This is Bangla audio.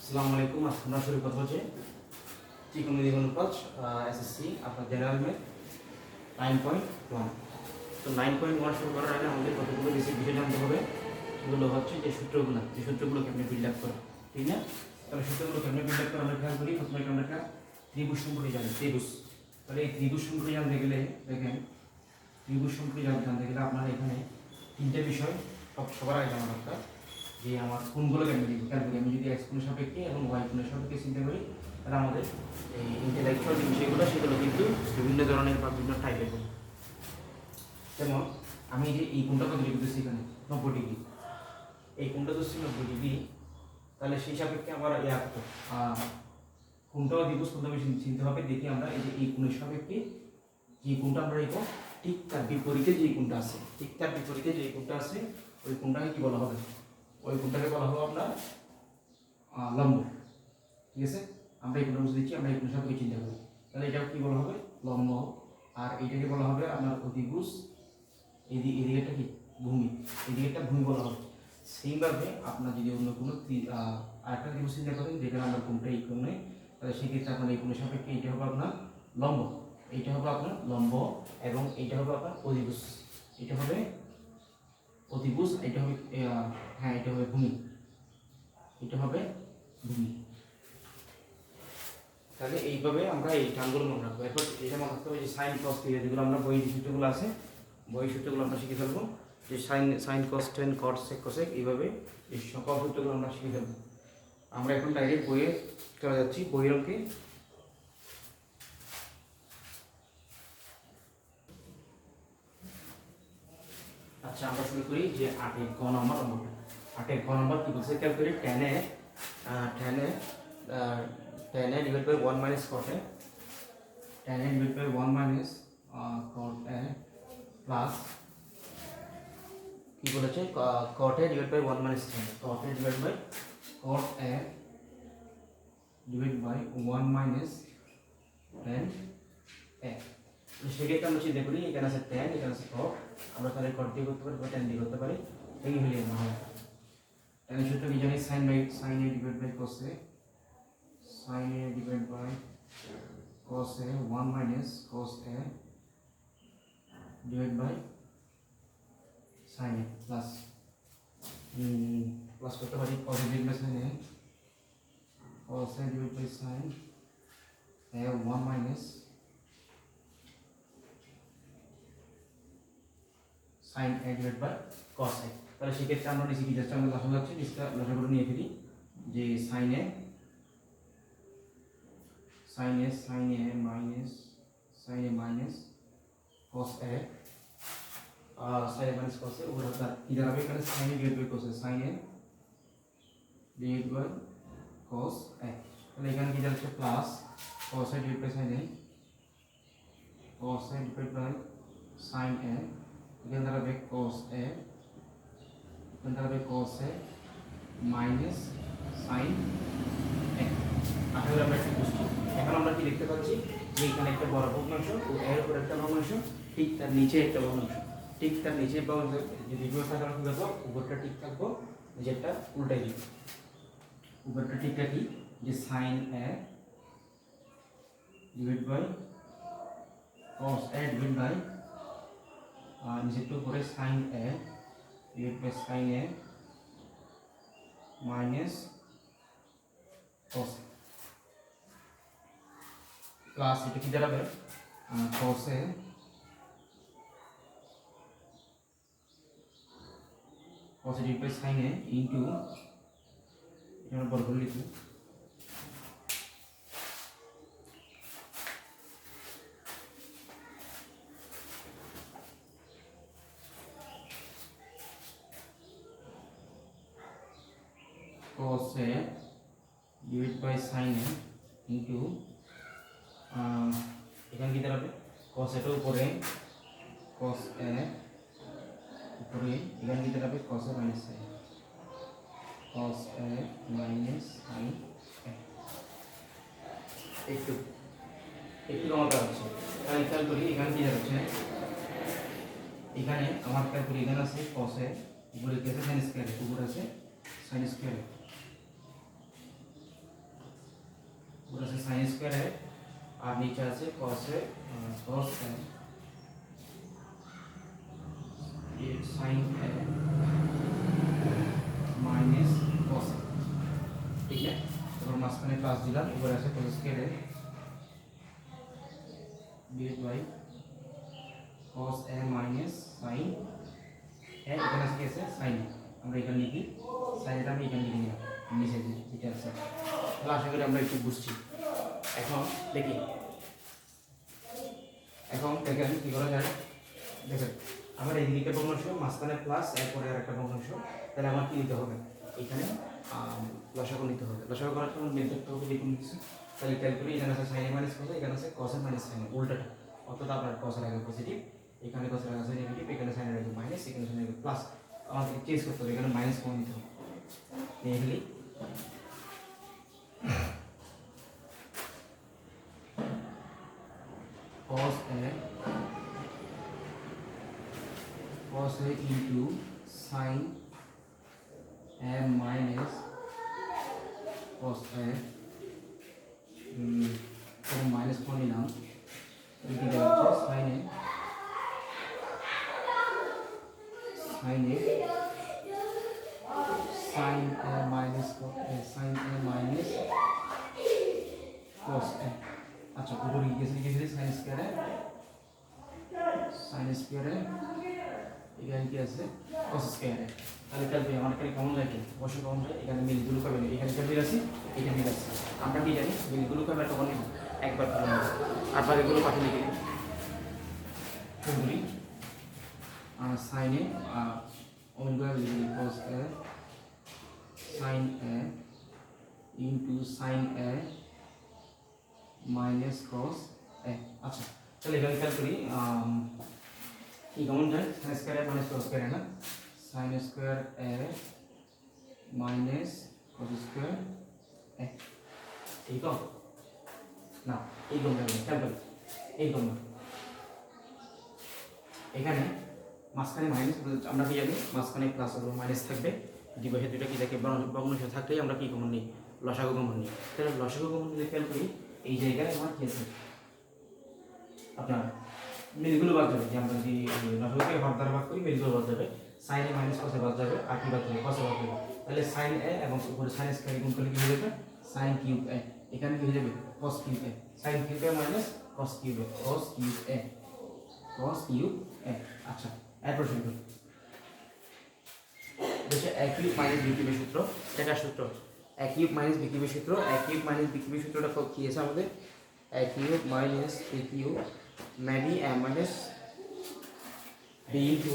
আসসালামু আলাইকুম। আজকে আমরা শুরু করবো যে ত্রিকোণমিতিক অনুপাত এসএসসি আপনার জেনারেল ম্যাথ 9.1। তো 9.1 শুরু করার আগে আমাদের কতগুলো বেসিক বিষয় জানতে হবে। সেগুলো হচ্ছে যে সূত্রগুলো কেমনি বিল্ড আপ করা, ঠিক না? তাহলে সূত্রগুলো কেমনি বিল্ড আপ করা আমরা খেয়াল করি। প্রথমে আমরা একটা ত্রিভুজ সম্পর্কে জানি, ত্রিভুজ। তাহলে এই ত্রিভুজ সম্পর্কে জানতে গেলে দেখেন, ত্রিভুজ সম্পর্কে জানতে গেলে আপনার এখানে তিনটে বিষয় সবার আগে জানা দরকার। যে আমার কোণগুলো কেমন লিখবো, খেয়াল করি। আমি যদি এক্স কোণের সাপেক্ষে এবং ওয়াই কোণের সাপেক্ষে চিন্তা করি, তাহলে আমাদের এই ইন্টেলেকচুয়াল যে বিষয়গুলো সেগুলো কিন্তু বিভিন্ন ধরনের বা বিভিন্ন টাইপের হবে। যেমন আমি যে এই কোণটা কত ডিগ্রি দিচ্ছি, এখানে 90 ডিগ্রি, এই কোণটা দিচ্ছি 90 ডিগ্রি, তাহলে সেই সাপেক্ষে আমার কোণটাও দিব, কোণটা আমি চিনতে হবে। দেখি আমরা এই যে এই কোণের সাপেক্ষে যে কোণটা আমরা লিখবো, ঠিক তার বিপরীতে যে কোণটা আছে, ঠিক তার বিপরীতে যে কোণটা আছে, ওই কোণটাকে কি বলা হবে? ওই কোণটাকে বলা হবে আপনার লম্ব, ঠিক আছে? আমরা এই কোণটা বুঝে দিচ্ছি, আমরা এই কোণের সাপেক্ষে চিন্তা করি, তাহলে এটাও কি বলা হবে? লম্ব। আর এইটাকে বলা হবে আপনার অতিভুজ। এদিকেটা কি? ভূমি। এদিকেটা ভূমি বলা হবে। সেইভাবে আপনার যদি অন্য কোনো আরেকটা ত্রিভুজ চিন্তা করেন যেখানে আমরা কোণটা এই কোণে, তাহলে সেক্ষেত্রে আপনার এই কোণের সাপেক্ষে এইটা হবে আপনার লম্ব, এইটা হবে আপনার লম্ব, এবং এইটা হবে আপনার অতিভুজ। এটা হবে অতিভুজ, এটা হবে হ্যাঁ, এটা হবে ভূমি, এটা হবে ভূমি। তাহলে এইভাবে আমরা এই টানগুলো মনে রাখবো। এরপর এটা মনে রাখতে হবে যে সাইন কস থিটা, যেগুলো আমরা বই সূত্রগুলো আছে, বই সূত্রগুলো আমরা শিখে ফেলবো। যে sine cos tan cot sec cosec, এইভাবে এই সকল সূত্রগুলো আমরা শিখে ফেলবো। আমরা এখন ডাইরেক্ট বইয়ে চলে যাচ্ছি, বইয়ের অঙ্কে। আচ্ছা, আমরা শুরু করি যে 8-এর গ নম্বর অঙ্কটা। 8-এর গ নম্বর কি বলছে খেয়াল করি। tan a divided by 1 minus cot a, tan a divided by 1 minus cot a plus কি বলেছে, cot a divided by 1 minus tan, cot a divided by 1 minus tan a। তো সেক্ষেত্রে আমরা চিন্তা করি, এখানে আছে tan, এখানে আছে cot, আমরা তাহলে cot দিয়ে করতে পারি বা tan দিয়ে করতে পারি। এই হলে না হয় tan এর সূত্র কি জানি? sin a divided by cos a, sin a divided by cos a 1 minus cos a divided by sin a plus করতে পারি cos a divided by sin a, cos a divided by sin a 1 minus sin a divided by cos a। তাহলে সেক্ষেত্রে আমরা নিচে কি যাচ্ছে, আমরা লসাগু যাচ্ছি, নিচটা লসাগুটা নিয়ে ফেলি। যে sin a minus cos a, sin a minus cos a, উপর আপনার কি দাঁড়াবে? এখানে sin a divided by cos a, sin a divided by cos a। তাহলে এখানে কি দাঁড়াচ্ছে? Plus cos a divided by sin a, cos a divided by sin a, এখানে দাঁড়াবে cos a, এখানে দাঁড়াবে cos a minus sin a। আশা করি আমরা একটু বুঝছি। এখন আমরা কি দেখতে পাচ্ছি যে এখানে একটা বড় ভগ্নাংশ ও এর উপর একটা ভগ্নাংশ, ঠিক তার নিচে একটা ভগ্নাংশ, ঠিক তার নিচে যদি উপরে থাকা কি করবো, উপরটা ঠিক থাকবো, নিচেরটা উল্টাই দিব। উপরটা ঠিক রাখি যে sin a divided by cos a divided by নিচেরটা উপরে sin a divided by sin a minus cos a plus এটা কি দাঁড়াবে? cos a divided by sin a into, এটা আমরা বর্গ লিখি, cos a divided by sin a into, এখানে কি দাঁড়াবে? cos a টার উপরে cos a উপরে, এখানে কি দাঁড়াবে? cos a minus sin a, cos a minus sin a। একটু কমাতে হচ্ছে। তাহলে খেয়াল করি এখানে কি দাঁড়াচ্ছে, এখানে আমার খেয়াল করি এখানে আছে cos a, উপরে কি আছে? sin স্কয়ার, উপরে আছে sin স্কয়ার। উপরে আছে sin স্কয়ার a আর নিচে আছে cos a cos a sin a minus cos a ठीक है। तो माঝখানে প্লাস দিলাম, উপরে আছে cos square a divide by cos a minus sin a, এখানে আছে কি আছে sin a, আমরা এখানে লিখি sin এটা আমি এখানে লিখে নিলাম নিচে যেটা আছে। তাহলে আশা করি আমরা একটু বুঝছি। এখন দেখি, এখন দেখেন কি করা যায়। দেখেন আমার এই দিকে ভগ্নাংশ, মাঝখানে প্লাস, এরপরে আর একটা ভগ্নাংশ, তাহলে আমার কি নিতে হবে, এখানে লসাগু নিতে হবে। লসাগু করার জন্য বের করতে হবে দেখুন কিছু। তাহলে ক্যালকুলেট, এখানে আছে sin a minus cos a, এখানে আছে cos a minus sin a, উল্টাটা। অর্থাৎ আপনার cos এর আগে পজিটিভ, এখানে cos এর আগে নেগেটিভ, এখানে sin এর আগে মাইনাস, এখানে sin এর আগে প্লাস। আমাদের চেঞ্জ করতে হবে, এখানে মাইনাস কম নিতে হবে। দেখলি cos a into sin a minus cos a, minus কোন নিলাম, এদিকে হচ্ছে sin a minus sin a minus cos a। আচ্ছা উপরে গিয়েছে sin স্কয়ার a এখানে কি আছে cos স্কয়ার a। তাহলে কালকে আমার এখানে কমন যায় কি, অবশ্যই কমন যায়। এখানে মিলগুলো পাবেন, এখানে একটা মিল আছে, এখানে মিল আছে। আমরা কি জানি মিলগুলো পাবেন একটা কমন একবার কমন, আর বাকিগুলো পাঠিয়ে লিখে দিই। sin a omega cos a sin a into sin a minus cos a। আচ্ছা তাহলে এখানে খেয়াল করি কি কমন যায়, sin square a minus cos square a না, sin square a minus cos square a, এই তো না, এই কমন যাবে খেয়াল করি, এই কমন এখানে মাঝখানে মাইনাস, আমরা কি জানি মাঝখানে প্লাস অথবা মাইনাস থাকবে, ডিভাইসে দুইটা কি থাকে ভগ্নাংশ থাকলেই আমরা কি কমন নিই, লসাগু কমন নিই। তাহলে লসাগু কমন নিলে খেয়াল করি এই জায়গায় আমার কি আছে, আপনার মিলগুলো বাদ যাবে। যে আমরা যদি লসাগুকে ভাগ দ্বারা ভাগ করি, মিলগুলো বাদ যাবে, sin a minus cos a বাদ যাবে, আর কি বাদ যাবে, cos a বাদ যাবে। তাহলে sin a এবং উপরে sin স্কয়ার গুণ করলে কি হয়ে যাবে, sin কিউব a, এখানে কি হয়ে যাবে cos cube a, sin cube a minus cos cube a, cos cube a। আচ্ছা এরপর শুরু দেখে a কিউব মাইনাস b কিউবের সূত্র, এটা সূত্র a কিউব মাইনাস b কিউবের সূত্র। a কিউব মাইনাস b কিউবের সূত্রটা কি আছে আমাদের, a cube minus b cube maybe a minus b into